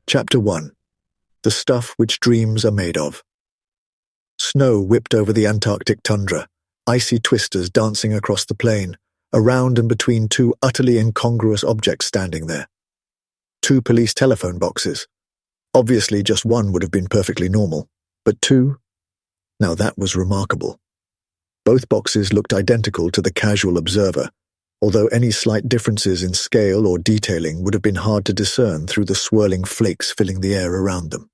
Chapter 1. The Stuff Which Dreams Are Made Of. Snow whipped over the Antarctic tundra, icy twisters dancing across the plain, around and between two utterly incongruous objects standing there. Two police telephone boxes. Obviously just one would have been perfectly normal, but two? Now that was remarkable. Both boxes looked identical to the casual observer, although any slight differences in scale or detailing would have been hard to discern through the swirling flakes filling the air around them.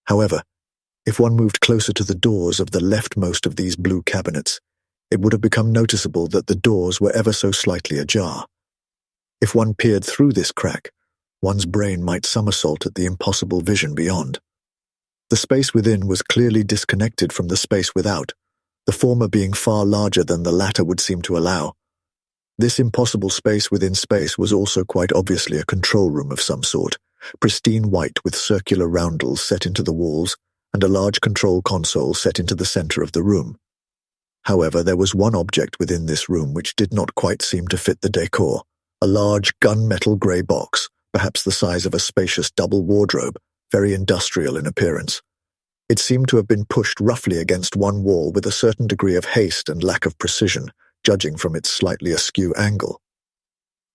However, if one moved closer to the doors of the leftmost of these blue cabinets, it would have become noticeable that the doors were ever so slightly ajar. If one peered through this crack, one's brain might somersault at the impossible vision beyond. The space within was clearly disconnected from the space without, the former being far larger than the latter would seem to allow. This impossible space within space was also quite obviously a control room of some sort, pristine white with circular roundels set into the walls and a large control console set into the center of the room. However, there was one object within this room which did not quite seem to fit the decor, a large gunmetal grey box, perhaps the size of a spacious double wardrobe, very industrial in appearance. It seemed to have been pushed roughly against one wall with a certain degree of haste and lack of precision, judging from its slightly askew angle.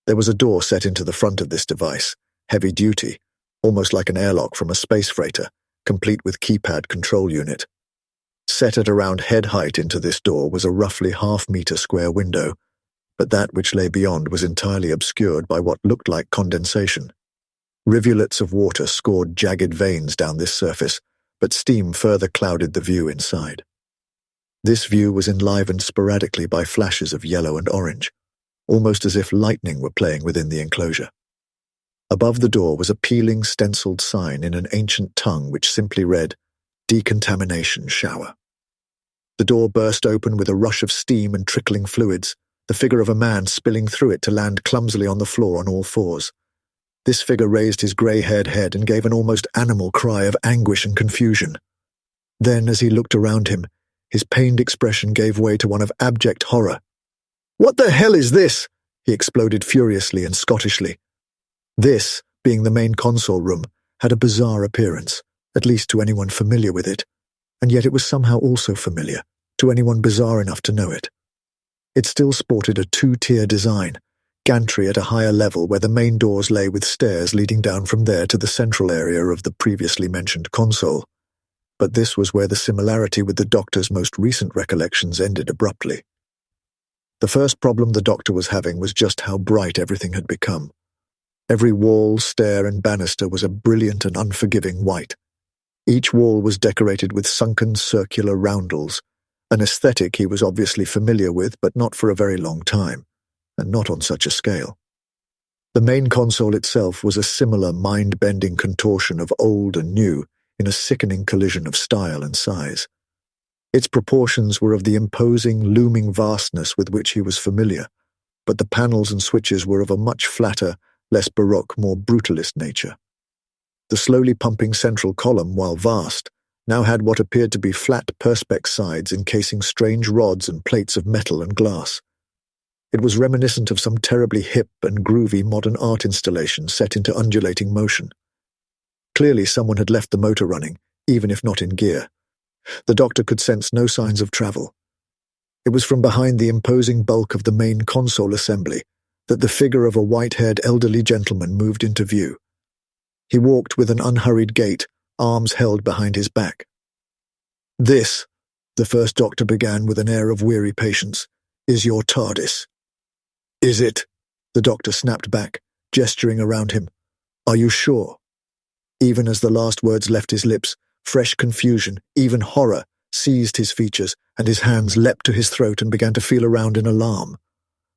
There was a door set into the front of this device, heavy duty, almost like an airlock from a space freighter, complete with keypad control unit. Set at around head height into this door was a roughly half-meter square window, but that which lay beyond was entirely obscured by what looked like condensation. Rivulets of water scored jagged veins down this surface, but steam further clouded the view inside. This view was enlivened sporadically by flashes of yellow and orange, almost as if lightning were playing within the enclosure. Above the door was a peeling stenciled sign in an ancient tongue which simply read, "Decontamination Shower." The door burst open with a rush of steam and trickling fluids, the figure of a man spilling through it to land clumsily on the floor on all fours. This figure raised his grey-haired head and gave an almost animal cry of anguish and confusion. Then, as he looked around him, his pained expression gave way to one of abject horror. "What the hell is this?" he exploded furiously and Scottishly. This, being the main console room, had a bizarre appearance, at least to anyone familiar with it, and yet it was somehow also familiar, to anyone bizarre enough to know it. It still sported a two-tier design, gantry at a higher level where the main doors lay with stairs leading down from there to the central area of the previously mentioned console. But this was where the similarity with the Doctor's most recent recollections ended abruptly. The first problem the Doctor was having was just how bright everything had become. Every wall, stair, and banister was a brilliant and unforgiving white. Each wall was decorated with sunken circular roundels, an aesthetic he was obviously familiar with but not for a very long time, and not on such a scale. The main console itself was a similar mind-bending contortion of old and new, in a sickening collision of style and size. Its proportions were of the imposing, looming vastness with which he was familiar, but the panels and switches were of a much flatter, less baroque, more brutalist nature. The slowly pumping central column, while vast, now had what appeared to be flat perspex sides encasing strange rods and plates of metal and glass. It was reminiscent of some terribly hip and groovy modern art installation set into undulating motion. Clearly someone had left the motor running, even if not in gear. The Doctor could sense no signs of travel. It was from behind the imposing bulk of the main console assembly that the figure of a white-haired elderly gentleman moved into view. He walked with an unhurried gait, arms held behind his back. "This," the first Doctor began with an air of weary patience, "is your TARDIS." "Is it?" the Doctor snapped back, gesturing around him. "Are you sure?" Even as the last words left his lips, Fresh confusion, even horror, seized his features, and his hands leapt to his throat and began to feel around in alarm.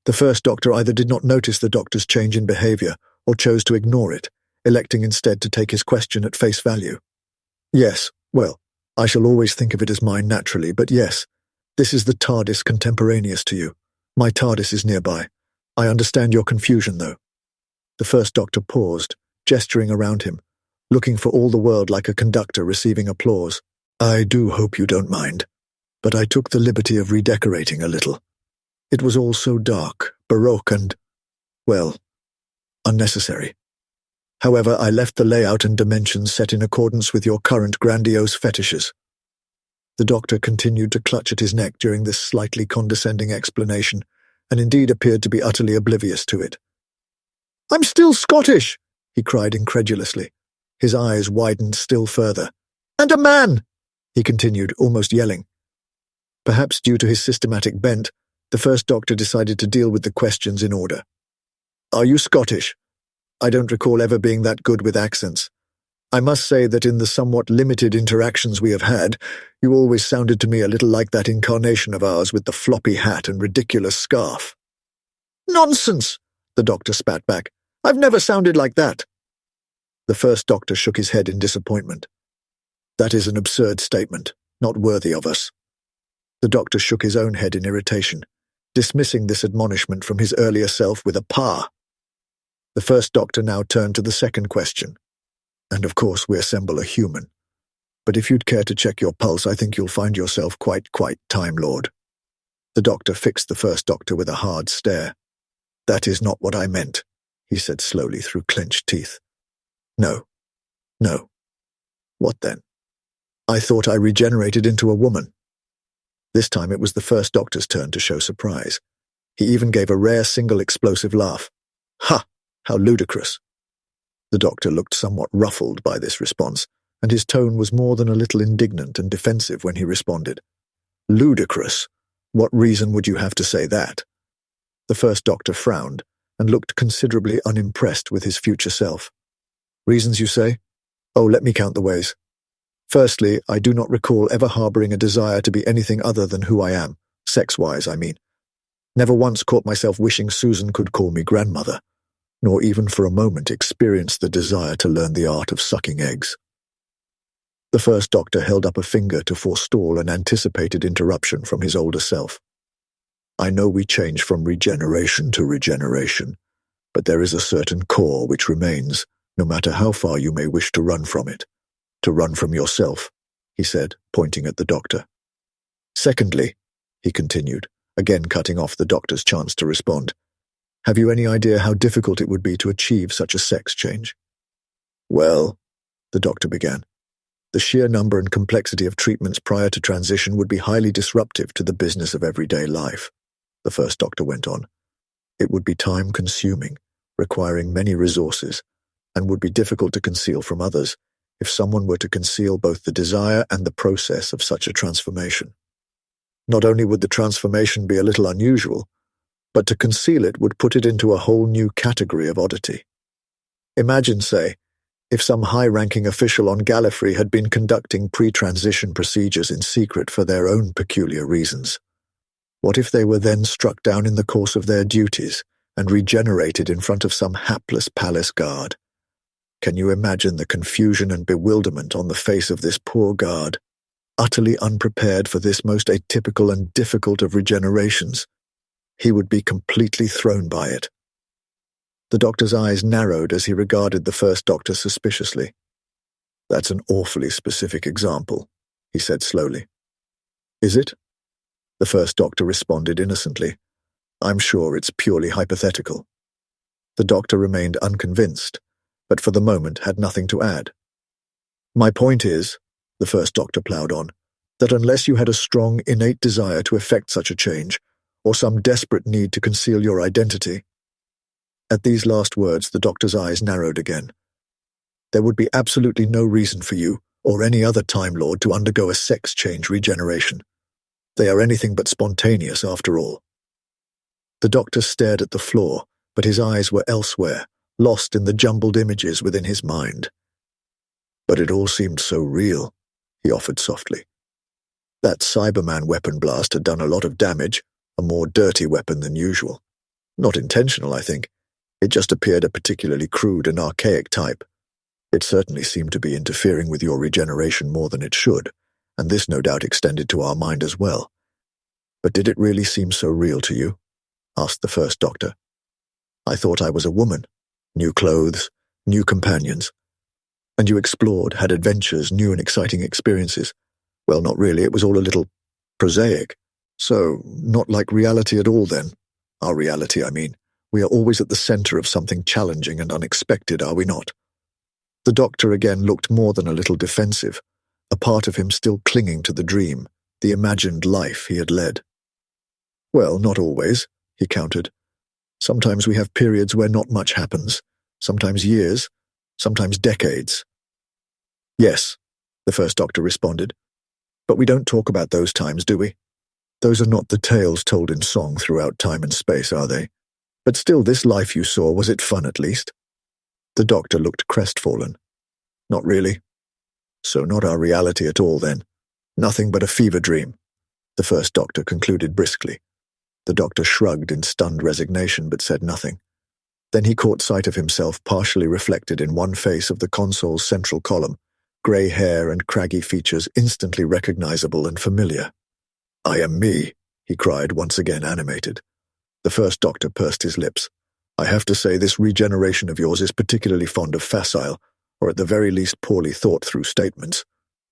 The first doctor either did not notice the doctor's change in behavior or chose to ignore it, electing instead to take his question at face value. Yes, well, I shall always think of it as mine naturally, but yes, this is the TARDIS contemporaneous to you. My TARDIS is nearby. I understand your confusion, though. The first doctor paused, gesturing around him, looking for all the world like a conductor receiving applause. I do hope you don't mind, but I took the liberty of redecorating a little. It was all so dark, baroque and, well, unnecessary. However, I left the layout and dimensions set in accordance with your current grandiose fetishes. The doctor continued to clutch at his neck during this slightly condescending explanation, and indeed appeared to be utterly oblivious to it. "I'm still Scottish!" he cried incredulously. His eyes widened still further. "And a man!" he continued, almost yelling. Perhaps due to his systematic bent, the first doctor decided to deal with the questions in order. "Are you Scottish? I don't recall ever being that good with accents. I must say that in the somewhat limited interactions we have had, you always sounded to me a little like that incarnation of ours with the floppy hat and ridiculous scarf." "Nonsense!" the doctor spat back. "I've never sounded like that." The first doctor shook his head in disappointment. "That is an absurd statement, not worthy of us." The doctor shook his own head in irritation, dismissing this admonishment from his earlier self with a pah. The first doctor now turned to the second question. "And of course we assemble a human. But if you'd care to check your pulse, I think you'll find yourself quite Time Lord." The doctor fixed the first doctor with a hard stare. "That is not what I meant," he said slowly through clenched teeth. No. What then? I thought I regenerated into a woman." This time it was the first doctor's turn to show surprise. He even gave a rare single explosive laugh. "Ha! How ludicrous!" The doctor looked somewhat ruffled by this response, and his tone was more than a little indignant and defensive when he responded. "Ludicrous? What reason would you have to say that?" The first doctor frowned and looked considerably unimpressed with his future self. "Reasons, you say? Oh, let me count the ways. Firstly, I do not recall ever harboring a desire to be anything other than who I am, sex-wise, I mean. Never once caught myself wishing Susan could call me grandmother, nor even for a moment experienced the desire to learn the art of sucking eggs." The first doctor held up a finger to forestall an anticipated interruption from his older self. "I know we change from regeneration to regeneration, but there is a certain core which remains, no matter how far you may wish to run from it. To run from yourself," he said, pointing at the doctor. "Secondly," he continued, again cutting off the doctor's chance to respond, "have you any idea how difficult it would be to achieve such a sex change?" "Well," the doctor began, "the sheer number and complexity of treatments prior to transition would be highly disruptive to the business of everyday life," the first doctor went on. "It would be time-consuming, requiring many resources, and would be difficult to conceal from others if someone were to conceal both the desire and the process of such a transformation. Not only would the transformation be a little unusual, but to conceal it would put it into a whole new category of oddity. Imagine, say, if some high-ranking official on Gallifrey had been conducting pre-transition procedures in secret for their own peculiar reasons. What if they were then struck down in the course of their duties and regenerated in front of some hapless palace guard? Can you imagine the confusion and bewilderment on the face of this poor guard, utterly unprepared for this most atypical and difficult of regenerations? He would be completely thrown by it. The doctor's eyes narrowed as he regarded the first doctor suspiciously. "That's an awfully specific example," he said slowly. "Is it?" The first doctor responded innocently. "I'm sure it's purely hypothetical." The doctor remained unconvinced, but for the moment had nothing to add. "My point is," the first doctor ploughed on, "that unless you had a strong, innate desire to effect such a change, or some desperate need to conceal your identity—" At these last words, the doctor's eyes narrowed again. "There would be absolutely no reason for you, or any other Time Lord, to undergo a sex change regeneration. They are anything but spontaneous, after all." The doctor stared at the floor, but his eyes were elsewhere, lost in the jumbled images within his mind. "But it all seemed so real," he offered softly. That Cyberman weapon blast had done a lot of damage, a more dirty weapon than usual. Not intentional, I think. It just appeared a particularly crude and archaic type. It certainly seemed to be interfering with your regeneration more than it should, and this no doubt extended to our mind as well. But did it really seem so real to you? Asked the first doctor. I thought I was a woman. New clothes, new companions. And you explored, had adventures, new and exciting experiences. Well, not really, it was all a little prosaic. So, not like reality at all then. Our reality, I mean. We are always at the center of something challenging and unexpected, are we not? The doctor again looked more than a little defensive, a part of him still clinging to the dream, the imagined life he had led. Well, not always, he countered. Sometimes we have periods where not much happens, sometimes years, sometimes decades. Yes, the first doctor responded. But we don't talk about those times, do we? Those are not the tales told in song throughout time and space, are they? But still, this life you saw, was it fun at least? The doctor looked crestfallen. Not really. So not our reality at all, then. Nothing but a fever dream, the first doctor concluded briskly. The doctor shrugged in stunned resignation but said nothing. Then he caught sight of himself partially reflected in one face of the console's central column, grey hair and craggy features instantly recognizable and familiar. I am me, he cried, once again animated. The first doctor pursed his lips. I have to say this regeneration of yours is particularly fond of facile, or at the very least poorly thought-through statements.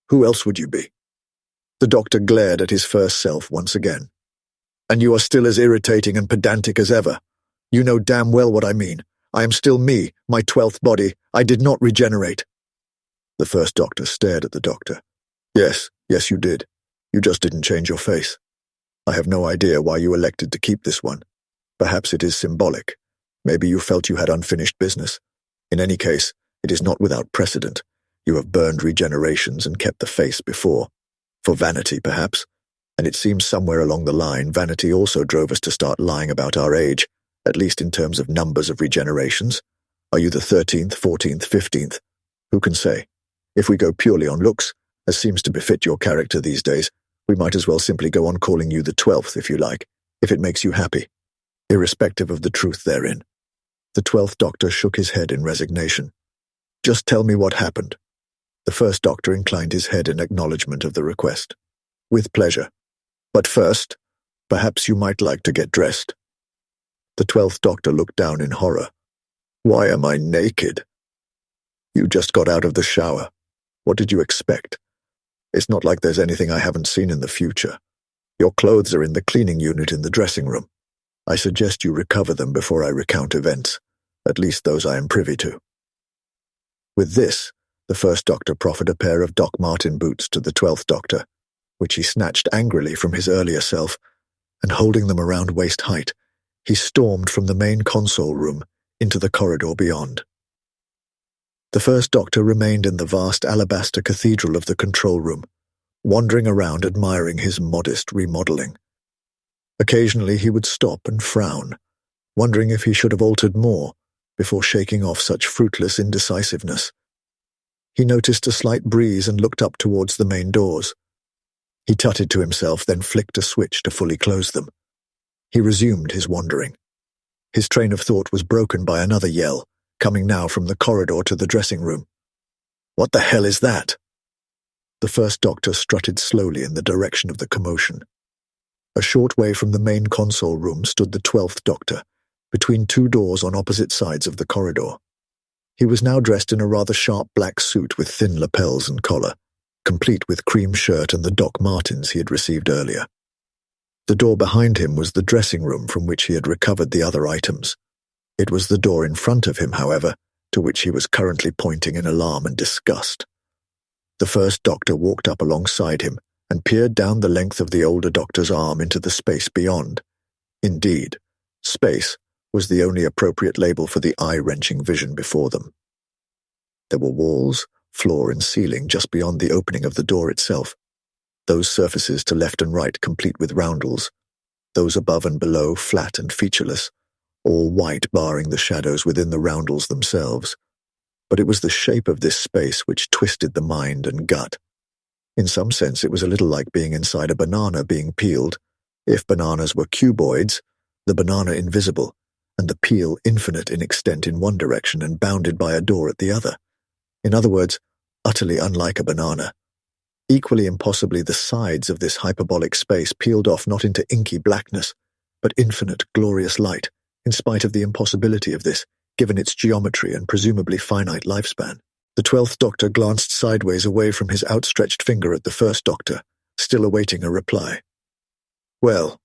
Who else would you be? The doctor glared at his first self once again. And you are still as irritating and pedantic as ever. You know damn well what I mean. I am still me, my 12th body. I did not regenerate. The first doctor stared at the doctor. Yes, you did. You just didn't change your face. I have no idea why you elected to keep this one. Perhaps it is symbolic. Maybe you felt you had unfinished business. In any case, it is not without precedent. You have burned regenerations and kept the face before. For vanity, perhaps. And it seems somewhere along the line, vanity also drove us to start lying about our age, at least in terms of numbers of regenerations. Are you the 13th, 14th, 15th? Who can say? If we go purely on looks, as seems to befit your character these days, we might as well simply go on calling you the 12th, if you like, if it makes you happy, irrespective of the truth therein. The 12th doctor shook his head in resignation. Just tell me what happened. The first doctor inclined his head in acknowledgement of the request. With pleasure. But first, perhaps you might like to get dressed. The 12th doctor looked down in horror. Why am I naked? You just got out of the shower. What did you expect? It's not like there's anything I haven't seen in the future. Your clothes are in the cleaning unit in the dressing room. I suggest you recover them before I recount events, at least those I am privy to. With this, the first doctor proffered a pair of Doc Marten boots to the 12th doctor, which he snatched angrily from his earlier self, and holding them around waist height, he stormed from the main console room into the corridor beyond. The first doctor remained in the vast alabaster cathedral of the control room, wandering around admiring his modest remodeling. Occasionally he would stop and frown, wondering if he should have altered more before shaking off such fruitless indecisiveness. He noticed a slight breeze and looked up towards the main doors. He tutted to himself, then flicked a switch to fully close them. He resumed his wandering. His train of thought was broken by another yell, coming now from the corridor to the dressing room. What the hell is that? The first doctor strutted slowly in the direction of the commotion. A short way from the main console room stood the 12th doctor, between two doors on opposite sides of the corridor. He was now dressed in a rather sharp black suit with thin lapels and collar, complete with cream shirt and the Doc Martens he had received earlier. The door behind him was the dressing room from which he had recovered the other items. It was the door in front of him, however, to which he was currently pointing in alarm and disgust. The first doctor walked up alongside him and peered down the length of the older doctor's arm into the space beyond. Indeed, space was the only appropriate label for the eye-wrenching vision before them. There were walls, floor and ceiling just beyond the opening of the door itself, those surfaces to left and right complete with roundels, those above and below flat and featureless, all white barring the shadows within the roundels themselves. But it was the shape of this space which twisted the mind and gut. In some sense, it was a little like being inside a banana being peeled. If bananas were cuboids, the banana invisible, and the peel infinite in extent in one direction and bounded by a door at the other. In other words, utterly unlike a banana. Equally impossibly, the sides of this hyperbolic space peeled off not into inky blackness, but infinite, glorious light, in spite of the impossibility of this, given its geometry and presumably finite lifespan. The 12th Doctor glanced sideways away from his outstretched finger at the First Doctor, still awaiting a reply. Well,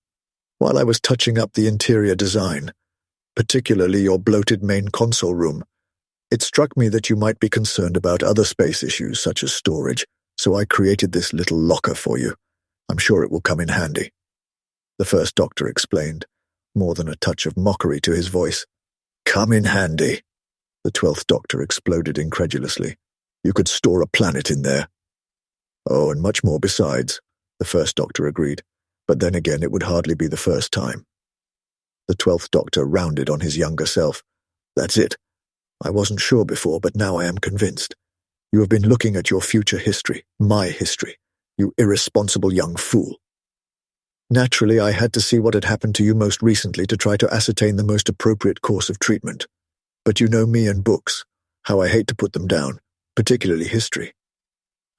while I was touching up the interior design, particularly your bloated main console room, it struck me that you might be concerned about other space issues such as storage, so I created this little locker for you. I'm sure it will come in handy. The First Doctor explained, more than a touch of mockery to his voice. Come in handy. The 12th Doctor exploded incredulously. You could store a planet in there. Oh, and much more besides, the First Doctor agreed, but then again it would hardly be the first time. The 12th Doctor rounded on his younger self. That's it. I wasn't sure before, but now I am convinced. You have been looking at your future history, my history, you irresponsible young fool. Naturally, I had to see what had happened to you most recently to try to ascertain the most appropriate course of treatment. But you know me and books, how I hate to put them down, particularly history.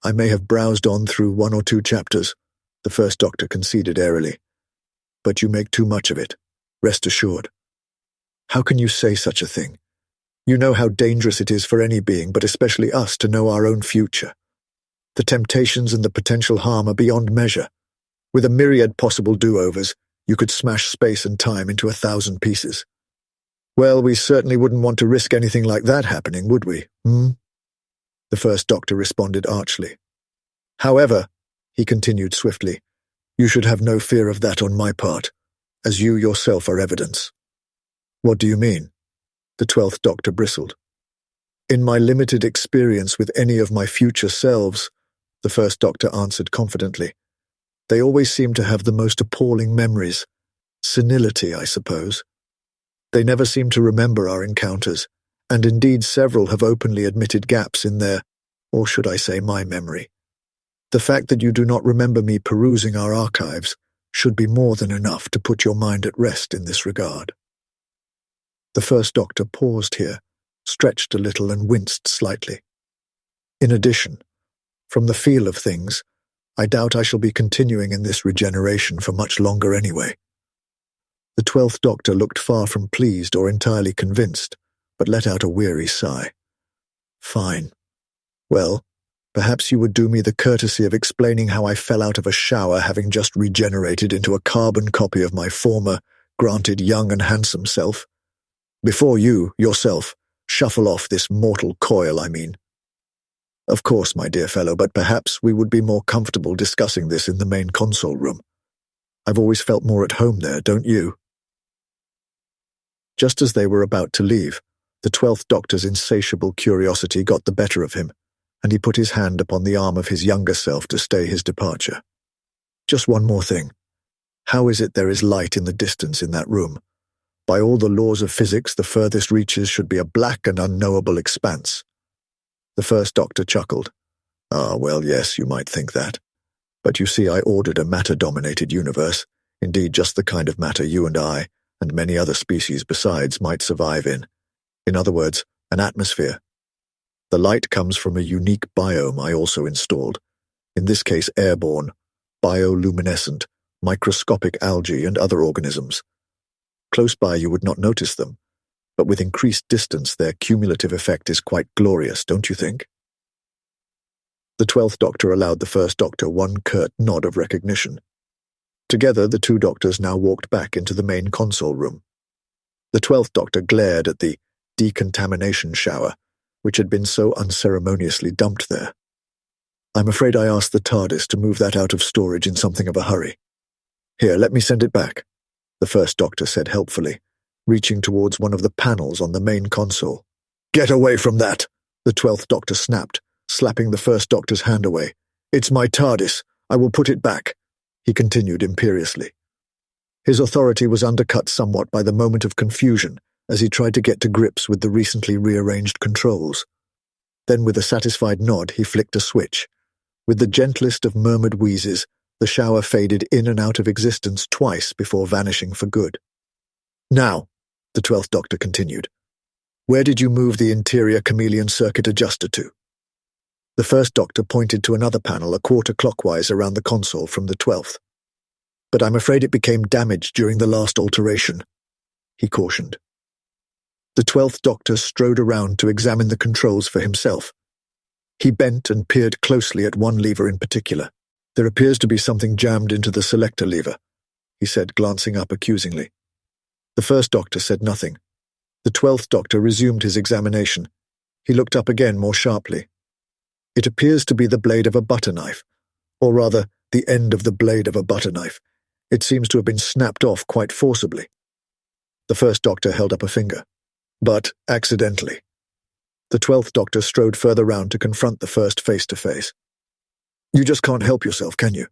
I may have browsed on through 1 or 2 chapters, the First Doctor conceded airily. But you make too much of it, rest assured. How can you say such a thing? You know how dangerous it is for any being, but especially us, to know our own future. The temptations and the potential harm are beyond measure. With a myriad possible do-overs, you could smash space and time into 1,000 pieces. Well, we certainly wouldn't want to risk anything like that happening, would we? The First Doctor responded archly. However, he continued swiftly, you should have no fear of that on my part, as you yourself are evidence. What do you mean? The 12th Doctor bristled. In my limited experience with any of my future selves, the First Doctor answered confidently, they always seem to have the most appalling memories. Senility, I suppose. They never seem to remember our encounters, and indeed several have openly admitted gaps in their, or should I say my memory. The fact that you do not remember me perusing our archives should be more than enough to put your mind at rest in this regard. The First Doctor paused here, stretched a little and winced slightly. In addition, from the feel of things, I doubt I shall be continuing in this regeneration for much longer anyway. The 12th Doctor looked far from pleased or entirely convinced, but let out a weary sigh. Fine. Well, perhaps you would do me the courtesy of explaining how I fell out of a shower having just regenerated into a carbon copy of my former, granted young and handsome self. Before you, yourself, shuffle off this mortal coil, I mean. Of course, my dear fellow, but perhaps we would be more comfortable discussing this in the main console room. I've always felt more at home there, don't you? Just as they were about to leave, the 12th Doctor's insatiable curiosity got the better of him, and he put his hand upon the arm of his younger self to stay his departure. Just one more thing. How is it there is light in the distance in that room? By all the laws of physics, the furthest reaches should be a black and unknowable expanse. The First Doctor chuckled. Ah, well, yes, you might think that. But you see, I ordered a matter-dominated universe, indeed just the kind of matter you and I, and many other species besides, might survive in. In other words, an atmosphere. The light comes from a unique biome I also installed, in this case airborne, bioluminescent, microscopic algae and other organisms. Close by you would not notice them, but with increased distance their cumulative effect is quite glorious, don't you think? The 12th Doctor allowed the First Doctor one curt nod of recognition. Together the 2 Doctors now walked back into the main console room. The 12th Doctor glared at the decontamination shower, which had been so unceremoniously dumped there. I'm afraid I asked the TARDIS to move that out of storage in something of a hurry. Here, let me send it back, the First Doctor said helpfully, reaching towards one of the panels on the main console. Get away from that, the 12th Doctor snapped, slapping the First Doctor's hand away. It's my TARDIS. I will put it back, he continued imperiously. His authority was undercut somewhat by the moment of confusion as he tried to get to grips with the recently rearranged controls. Then with a satisfied nod he flicked a switch. With the gentlest of murmured wheezes, the shower faded in and out of existence twice before vanishing for good. "Now," the 12th Doctor continued, "where did you move the interior chameleon circuit adjuster to?" The 1st Doctor pointed to another panel a quarter clockwise around the console from the 12th. "But I'm afraid it became damaged during the last alteration," he cautioned. The 12th Doctor strode around to examine the controls for himself. He bent and peered closely at one lever in particular. "There appears to be something jammed into the selector lever," he said, glancing up accusingly. The 1st Doctor said nothing. The 12th Doctor resumed his examination. He looked up again more sharply. "It appears to be the blade of a butter knife, or rather, the end of the blade of a butter knife. It seems to have been snapped off quite forcibly." The 1st Doctor held up a finger. "But accidentally." The 12th Doctor strode further round to confront the first face-to-face. "You just can't help yourself, can you?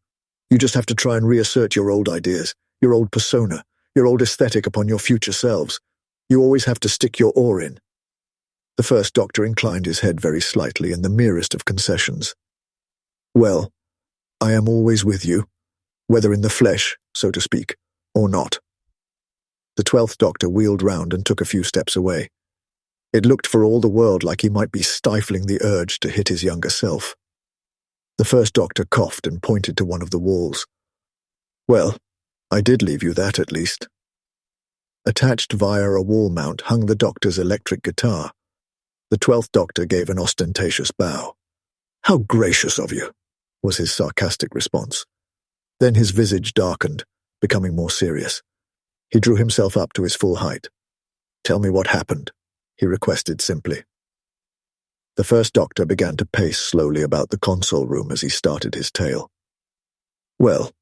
You just have to try and reassert your old ideas, your old persona, your old aesthetic upon your future selves. You always have to stick your oar in." The 1st Doctor inclined his head very slightly in the merest of concessions. "Well, I am always with you, whether in the flesh, so to speak, or not." The 12th Doctor wheeled round and took a few steps away. It looked for all the world like he might be stifling the urge to hit his younger self. The 1st Doctor coughed and pointed to one of the walls. "Well, I did leave you that at least." Attached via a wall mount hung the Doctor's electric guitar. The 12th Doctor gave an ostentatious bow. "How gracious of you," was his sarcastic response. Then his visage darkened, becoming more serious. He drew himself up to his full height. "Tell me what happened," he requested simply. The 1st Doctor began to pace slowly about the console room as he started his tale. "Well,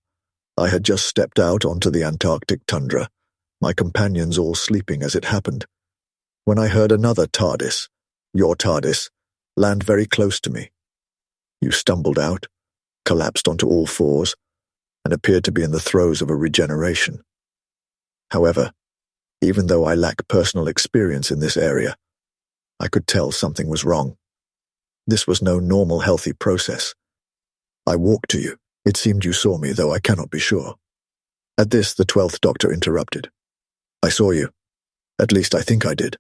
I had just stepped out onto the Antarctic tundra, my companions all sleeping as it happened, when I heard another TARDIS, your TARDIS, land very close to me. You stumbled out, collapsed onto all fours, and appeared to be in the throes of a regeneration. However, even though I lack personal experience in this area, I could tell something was wrong. This was no normal healthy process. I walked to you. It seemed you saw me, though I cannot be sure." At this, the 12th Doctor interrupted. "I saw you. At least I think I did.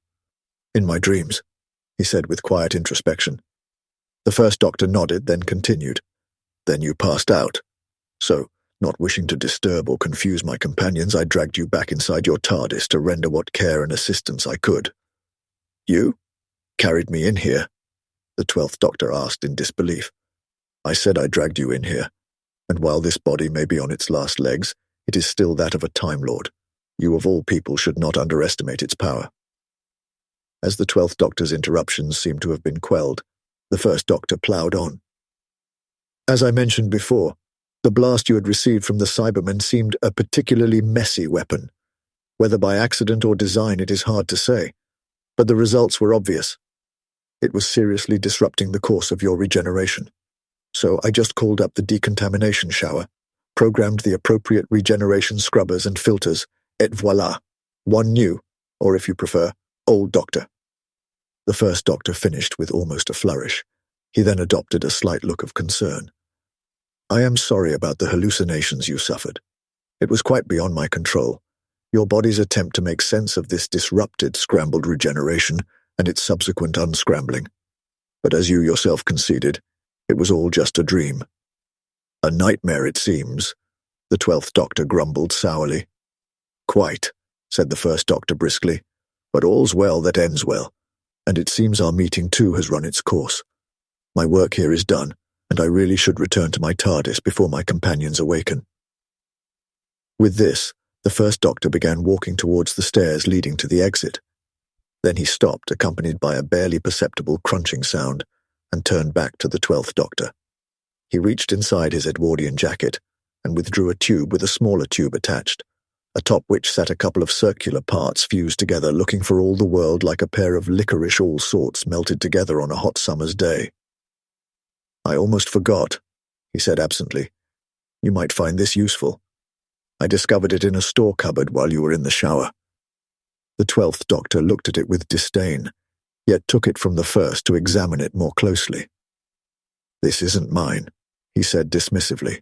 In my dreams," he said with quiet introspection. The 1st Doctor nodded, then continued. "Then you passed out. So, not wishing to disturb or confuse my companions, I dragged you back inside your TARDIS to render what care and assistance I could." "You? Carried me in here?" the 12th Doctor asked in disbelief. "I said I dragged you in here, and while this body may be on its last legs, it is still that of a Time Lord. You of all people should not underestimate its power." As the 12th Doctor's interruptions seemed to have been quelled, the 1st Doctor ploughed on. "As I mentioned before, the blast you had received from the Cybermen seemed a particularly messy weapon. Whether by accident or design it is hard to say, but the results were obvious. It was seriously disrupting the course of your regeneration. So I just called up the decontamination shower, programmed the appropriate regeneration scrubbers and filters, et voilà, one new, or if you prefer, old Doctor." The 1st Doctor finished with almost a flourish. He then adopted a slight look of concern. "I am sorry about the hallucinations you suffered. It was quite beyond my control. Your body's attempt to make sense of this disrupted, scrambled regeneration and its subsequent unscrambling. But as you yourself conceded, it was all just a dream." "A nightmare, it seems," the 12th Doctor grumbled sourly. "Quite," said the 1st Doctor briskly, "but all's well that ends well, and it seems our meeting too has run its course. My work here is done, and I really should return to my TARDIS before my companions awaken." With this, the 1st Doctor began walking towards the stairs leading to the exit. Then he stopped, accompanied by a barely perceptible crunching sound, and turned back to the 12th Doctor. He reached inside his Edwardian jacket and withdrew a tube with a smaller tube attached, atop which sat a couple of circular parts fused together, looking for all the world like a pair of licorice all sorts melted together on a hot summer's day. "I almost forgot," he said absently. "You might find this useful. I discovered it in a store cupboard while you were in the shower." The 12th Doctor looked at it with disdain, yet took it from the first to examine it more closely. "This isn't mine," he said dismissively.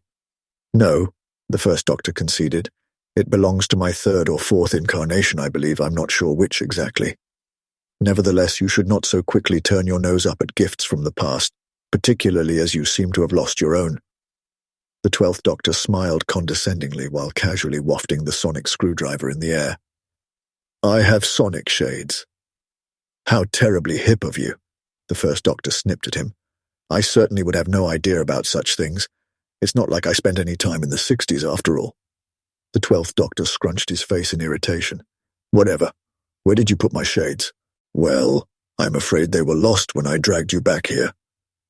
No, the first doctor conceded. It belongs to my third or fourth incarnation, I believe. I'm not sure which exactly. Nevertheless, you should not so quickly turn your nose up at gifts from the past, particularly as you seem to have lost your own. The 12th Doctor smiled condescendingly while casually wafting the sonic screwdriver in the air. I have sonic shades. How terribly hip of you, the First Doctor snipped at him. I certainly would have no idea about such things. It's not like I spent any time in the 60s after all. The 12th Doctor scrunched his face in irritation. Whatever. Where did you put my shades? Well, I'm afraid they were lost when I dragged you back here.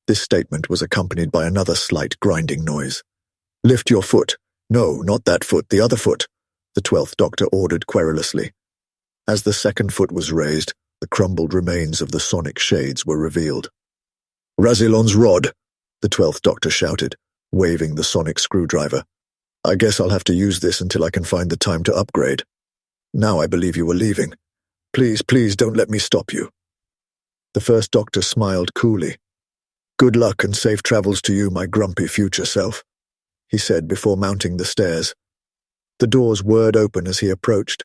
This statement was accompanied by another slight grinding noise. Lift your foot. No, not that foot, the other foot, the 12th Doctor ordered querulously. As the second foot was raised, the crumbled remains of the sonic shades were revealed. Razilon's rod, the 12th Doctor shouted, waving the sonic screwdriver. I guess I'll have to use this until I can find the time to upgrade. Now I believe you were leaving. Please, please don't let me stop you. The First Doctor smiled coolly. Good luck and safe travels to you, my grumpy future self, he said before mounting the stairs. The doors whirred open as he approached,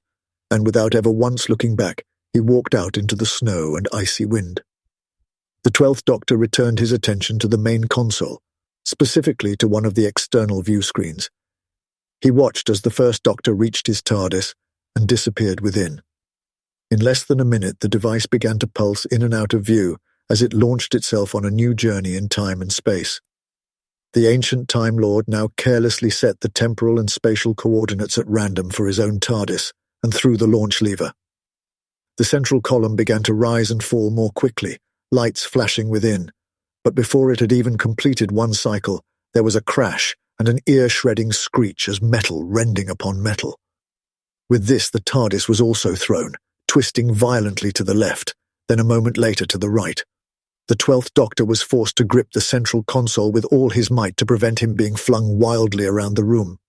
and without ever once looking back, he walked out into the snow and icy wind. The 12th Doctor returned his attention to the main console, specifically to one of the external view screens. He watched as the First Doctor reached his TARDIS and disappeared within. In less than a minute, the device began to pulse in and out of view as it launched itself on a new journey in time and space. The ancient Time Lord now carelessly set the temporal and spatial coordinates at random for his own TARDIS and threw the launch lever. The central column began to rise and fall more quickly, lights flashing within, but before it had even completed one cycle, there was a crash and an ear-shredding screech as metal rending upon metal. With this, the TARDIS was also thrown, twisting violently to the left, then a moment later to the right. The 12th Doctor was forced to grip the central console with all his might to prevent him being flung wildly around the room.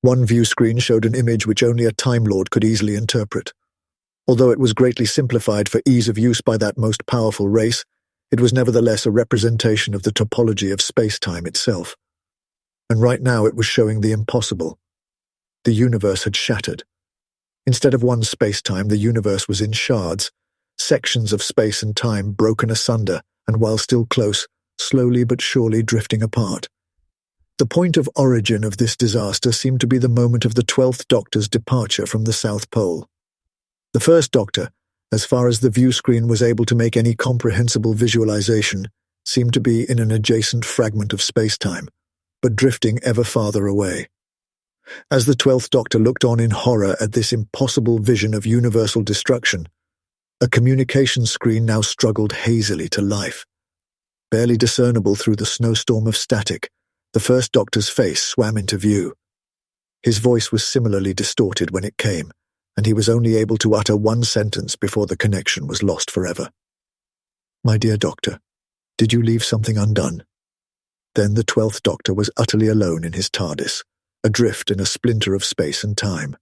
One view screen showed an image which only a Time Lord could easily interpret. Although it was greatly simplified for ease of use by that most powerful race, it was nevertheless a representation of the topology of space-time itself. And right now it was showing the impossible. The universe had shattered. Instead of one space-time, the universe was in shards, sections of space and time broken asunder, and while still close, slowly but surely drifting apart. The point of origin of this disaster seemed to be the moment of the 12th Doctor's departure from the South Pole. The First Doctor, as far as the view screen was able to make any comprehensible visualization, seemed to be in an adjacent fragment of space-time, but drifting ever farther away. As the 12th Doctor looked on in horror at this impossible vision of universal destruction, a communication screen now struggled hazily to life. Barely discernible through the snowstorm of static, the First Doctor's face swam into view. His voice was similarly distorted when it came, and he was only able to utter one sentence before the connection was lost forever. My dear Doctor, did you leave something undone? Then the 12th Doctor was utterly alone in his TARDIS, adrift in a splinter of space and time.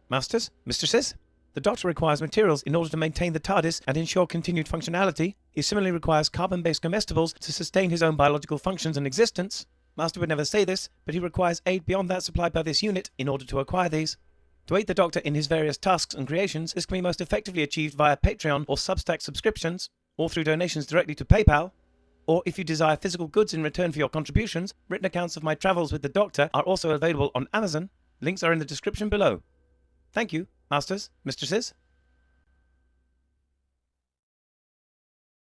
Masters, mistresses, the Doctor requires materials in order to maintain the TARDIS and ensure continued functionality. He similarly requires carbon-based comestibles to sustain his own biological functions and existence. Master would never say this, but he requires aid beyond that supplied by this unit in order to acquire these. To aid the Doctor in his various tasks and creations, this can be most effectively achieved via Patreon or Substack subscriptions, or through donations directly to PayPal. Or if you desire physical goods in return for your contributions, written accounts of my travels with the Doctor are also available on Amazon. Links are in the description below. Thank you, Masters, mistresses.